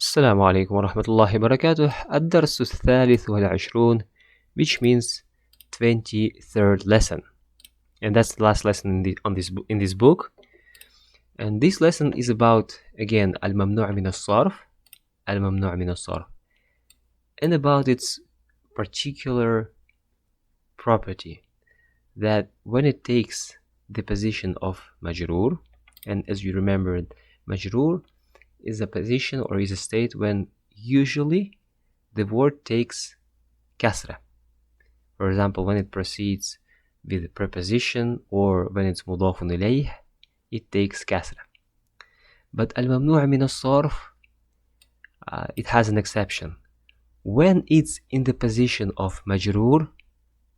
السلام عليكم ورحمة الله وبركاته. الدرس الثالث والعشرون, which means 23rd lesson, and that's the last lesson in this book. And this lesson is about, again, Al-Mamnu' min as-sorf, Al-Mamnu' min as-sorf, and about its particular property that when it takes the position of majroor, and as you remembered, majroor is a position or is a state when usually the word takes kasrah. For example, when it proceeds with a preposition or when it's mudafun ilayh, it takes kasrah. But al-mamnu' min as-sarf, it has an exception. When it's in the position of majroor,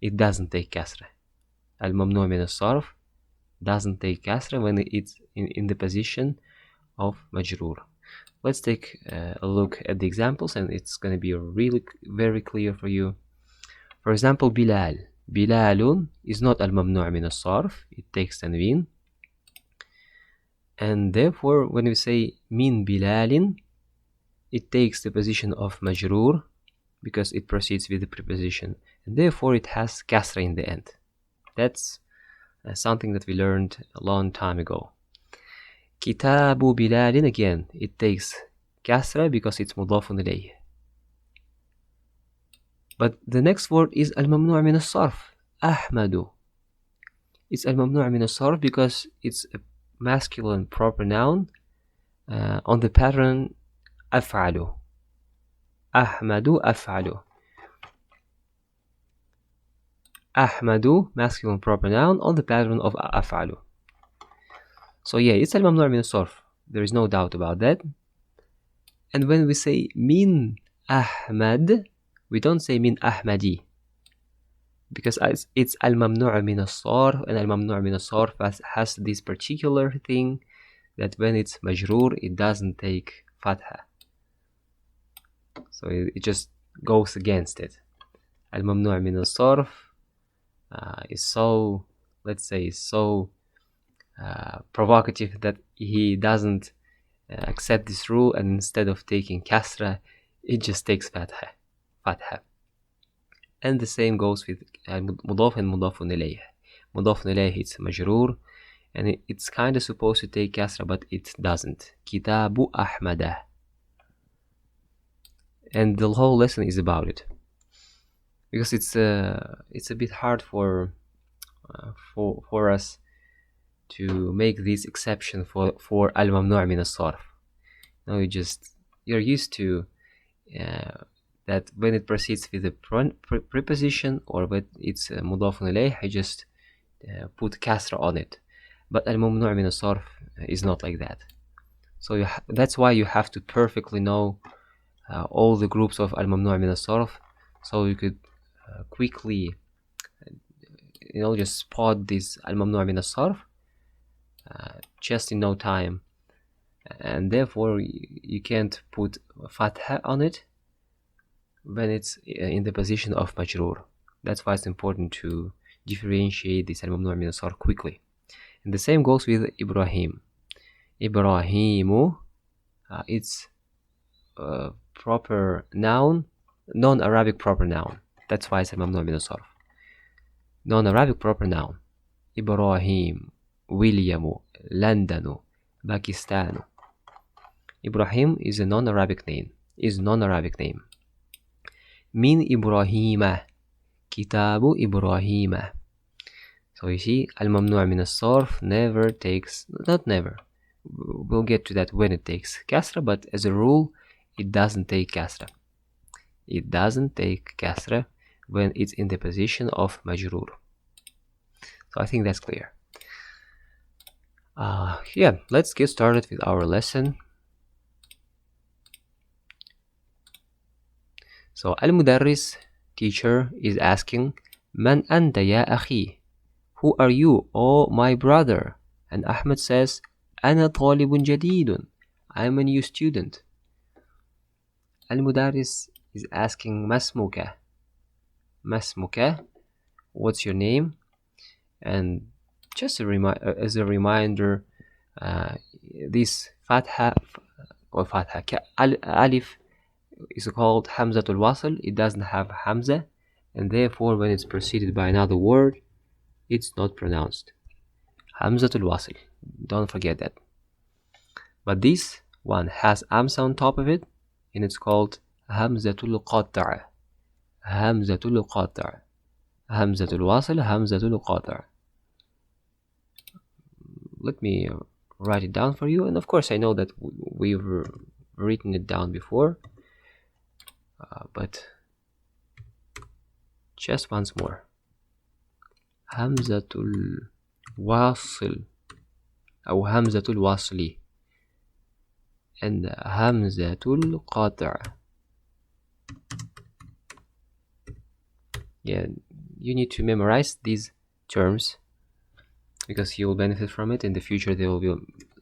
it doesn't take kasrah. Al-mamnu' min as-sarf doesn't take kasrah when it's in the position of majroor. Let's take a look at the examples, and it's going to be really very clear for you. For example, Bilal. Bilalun is not al-mamnu' min as-sarf. It takes tanween. And therefore, when we say min Bilalin, it takes the position of majroor because it proceeds with the preposition. And therefore, it has kasra in the end. That's something that we learned a long time ago. Kitabu Bilalin, again, it takes kasra because it's mudafun ilayh. But the next word is al-mamnu' min as-sarf, Ahmadu. It's al-mamnu' min as-sarf because it's a masculine proper noun on the pattern af'alu. Ahmadu af'alu. Ahmadu, masculine proper noun on the pattern of af'alu. So yeah, it's al-mamnu' min as-sarf. There is no doubt about that. And when we say min Ahmad, we don't say min Ahmadi, because it's al-mamnu' min as-sarf, and al-mamnu' min as-sarf has this particular thing that when it's majroor, it doesn't take fathah. So it just goes against it. Al-mamnu' min as-sarf is so, let's say, so provocative that he doesn't accept this rule, and instead of taking kasra, it just takes fathah. And the same goes with mudaf and mudafun ilayh. Mudafun ilayh, it's majroor, and it's kind of supposed to take kasra, but it doesn't. Kitabu Ahmada. And the whole lesson is about it, because it's a bit hard for us to make this exception for al-mamnu' min as-sarf. Now you're used to that when it proceeds with the preposition or when it's mudafun ilayh, I just put kasra on it. But al-mamnu' min as-sarf is not like that. So that's why you have to perfectly know all the groups of al-mamnu' min as-sarf, so you could quickly, just spot this al-mamnu' min as-sarf just in no time, and therefore you can't put fathah on it when it's in the position of majroor. That's why it's important to differentiate this al-mamnu' min as-sarf quickly. And the same goes with Ibrahim. Ibrahimu, it's a proper noun, non-Arabic proper noun. That's why it's al-mamnu' min as-sarf. Non-Arabic proper noun. Ibrahim, Williamu, Londonu, Pakistanu. Ibrahim is a non-Arabic name. Min Ibrahima, Kitabu Ibrahima. So you see, al-mamnu' min as-sarf never takes, not never, we'll get to that when it takes kasra, but as a rule, it doesn't take kasra. It doesn't take kasra when it's in the position of majroor. So I think that's clear. Yeah, let's get started with our lesson. So al-mudarris, teacher, is asking, Man anta ya akhi? Who are you, oh my brother? And Ahmed says, Ana talibun jadidun. I'm a new student. Al-mudarris is asking, Masmuka? Masmuka? What's your name? And just as a reminder, this fathah or fathah. Alif is called Hamzatul Wasl. It doesn't have Hamza, and therefore when it's preceded by another word, it's not pronounced. Hamzatul Wasl. Don't forget that. But this one has Amsa on top of it, and it's called Hamzatul Qat'a. Hamzatul Qat'a. Hamzatul Wasl, Hamzatul Qat'a. Let me write it down for you, and of course I know that we've written it down before, but just once more. Hamzatul Wasl أو Hamzatul Wasli and Hamzatul Qat'a. Yeah, you need to memorize these terms because you will benefit from it. In the future there will be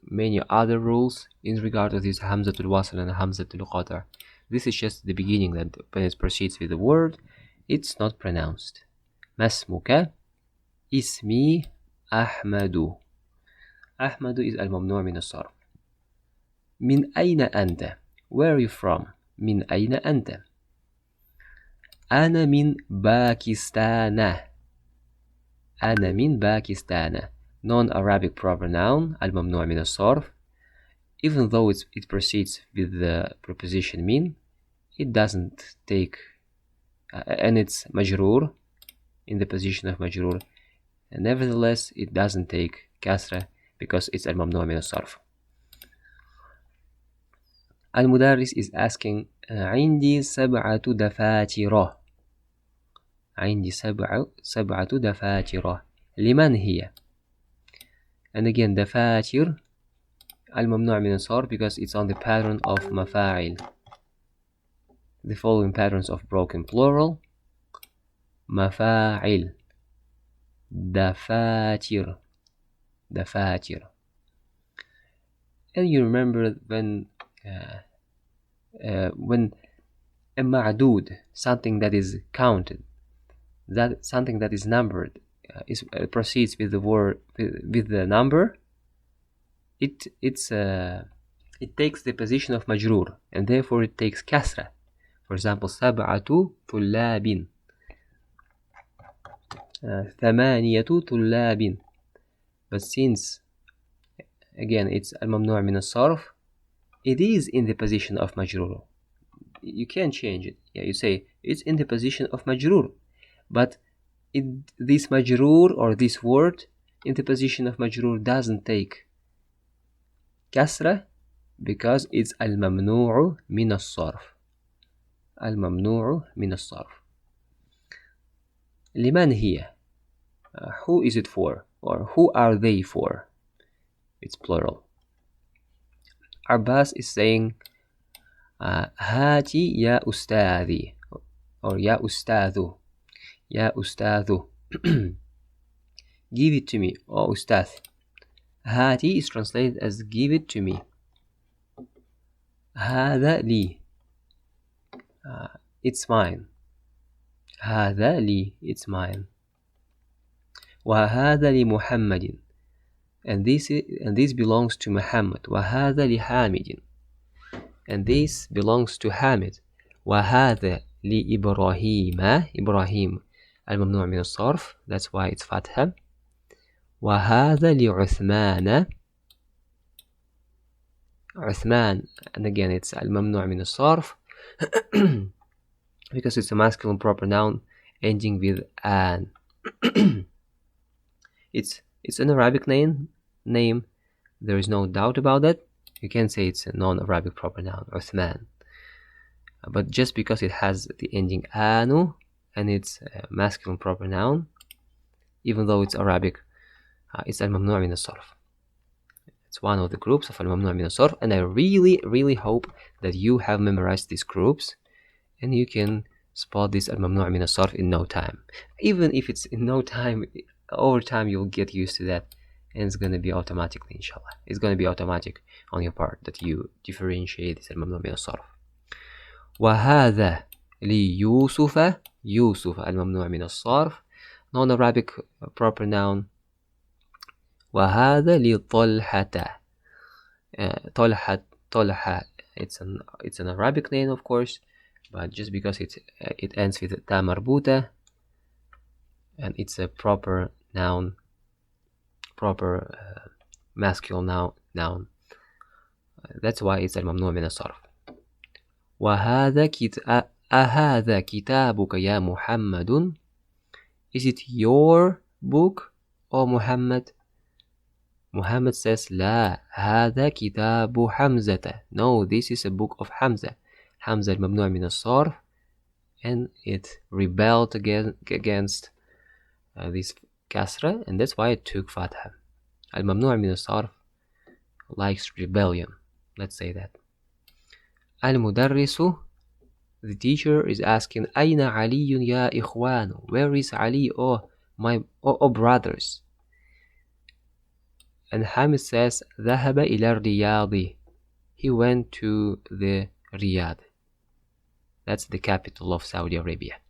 many other rules in regard to this Hamzatul Wasl and Hamzatul Qat'a. This is just the beginning, that when it proceeds with the word, it's not pronounced. Masmuka, ismi Ahmadu. Ahmadu is al-mamnu' min as-sorf. Min ayna anta? Where are you from? Min ayna anta? Ana min Pakistan. Ana min Pakistan. Non-Arabic proper noun, al-mamnu' min as-sorf. Even though it proceeds with the preposition min, it doesn't take, and it's majroor, in the position of majroor. And nevertheless, it doesn't take kasrah because it's al-mamnu' min as-sarf. Al-Mudarris is asking, عندي سبعة دفاتر. عندي سبعة دفاتر. لمن هي? And again, دفاتر al-mamnu' min as-sarf because it's on the pattern of mafa'il. The following patterns of broken plural: mafa'il, dafatir, dafatir. And you remember when a ma'dud, something that is counted, that something that is numbered, proceeds with the word with the number, it takes the position of majroor, and therefore it takes kasrah. For example, sab'atu tullabin, thamaniyatu tullabin. But since again it's al-mamnu' min as-sarf, it is in the position of majroor. You can't change it. Yeah, you say it's in the position of majroor, but this majroor or this word in the position of majroor doesn't take kasrah because it's al-mamnu' min as-sarf. Al-mamnu' min as-sarf. Liman hiya? Who is it for? Or who are they for? It's plural. Abbas is saying, Hati ya ustadi, or ya ustadu, ya ustadu. Give it to me, oh ustad. Hati is translated as give it to me. Hada li, it's mine. Hada li, it's mine. وهذا لمحمد, and this belongs to Muhammad. وهذا لحامد, and this belongs to Hamid. وهذا لإبراهيم, Ibrahim al-mamnu' min as-sarf, that's why it's fathah. وهذا لعثمان, Uthman, and again it's al-mamnu' min as-sarf because it's a masculine proper noun ending with an. It's an Arabic name. There is no doubt about that. You can say it's a non-Arabic proper noun, Uthman. But just because it has the ending anu and it's a masculine proper noun, even though it's Arabic, it's al-mamnu' min as-sarf. It's one of the groups of al-mamnu' min as-sarf, and I really hope that you have memorized these groups and you can spot this al-mamnu' min as-sarf in no time. Even if it's in no time, over time you'll get used to that, and it's going to be automatically, inshallah. It's going to be automatic on your part that you differentiate this al-mamnu' min as-sarf. وهذا ليوسف, Yusuf al-mamnu' min as-sarf, non-Arabic proper noun. وهذا لطلحة, طلحة it's an Arabic name, of course, but just because it ends with ta marbuta, and it's a proper noun, proper masculine noun. That's why it's al-mamnu' min as-sarf. أهذا كتابك يا محمد? Is it your book, O Muhammad? Muhammad says, لا هذا كتاب حمزة. No, this is a book of Hamza. Hamza al-mamnu' min as-sarf, and it rebelled against this kasrah, and that's why it took fathah. Al-mamnu' min as-sarf likes rebellion. Let's say that. Al-mudarrisu, the teacher, is asking, أين علي يا إخوان? Where is Ali, oh brothers? And Hamid says, ذهب إلى الرياض. He went to the Riyadh. That's the capital of Saudi Arabia.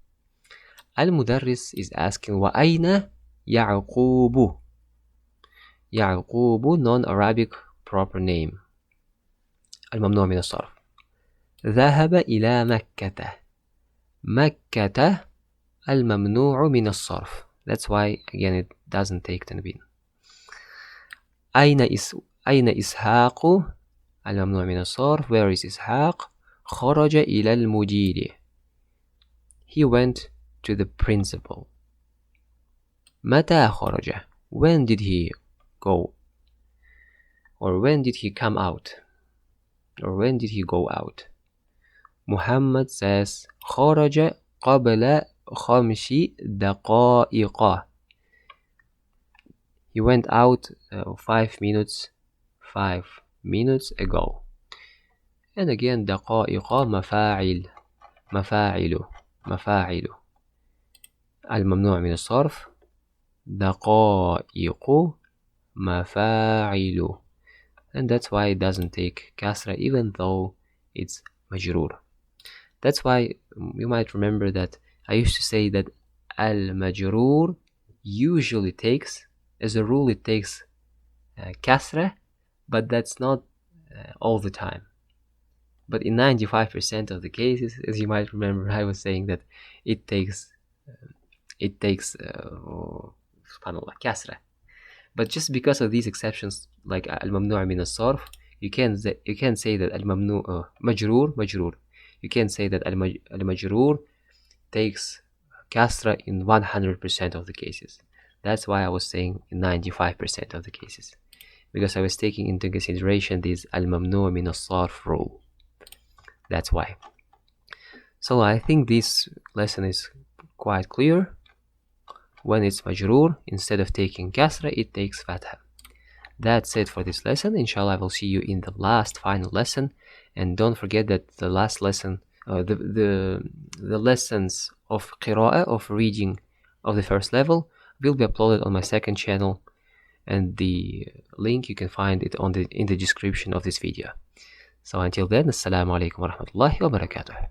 Al-Mudarris is asking, وأين يعقوب? يعقوب, non-Arabic proper name. Al-Mamnu' min as-sarf. ذهب إلى مكة. مكة الممنوع من الصرف. That's why again it doesn't take tanween. أين إسحاق؟ الممنوع من الصرف. Where is إسحاق؟ خرج إلى المدير. He went to the principal. متى خرج? When did he go? Or when did he come out? Or when did he go out? Muhammad says, خرج قبل 5 دقائق. He went out 5 minutes ago. And again, دقائق مفاعل. الممنوع من الصرف. دقائق مفاعل. And that's why it doesn't take kasra even though it's majroor. That's why you might remember that I used to say that al-majroor usually takes, as a rule, it takes kasra, but that's not all the time. But in 95% of the cases, as you might remember, I was saying that it takes subhanallah, kasra. But just because of these exceptions, like al-mamnu' min as-sarf, you can say that al-mamnu' majroor. You can say that al-majroor takes kasra in 100% of the cases. That's why I was saying in 95% of the cases, because I was taking into consideration this al-mamnu' min as-sarf rule. That's why. So I think this lesson is quite clear. When it's majroor, instead of taking kasra, it takes fathah. That's it for this lesson. Inshallah, I will see you in the last final lesson. And don't forget that the last lesson, the lessons of qira'ah, of reading of the first level, will be uploaded on my second channel. And the link, you can find it in the description of this video. So until then, assalamu alaikum wa rahmatullahi wa barakatuh.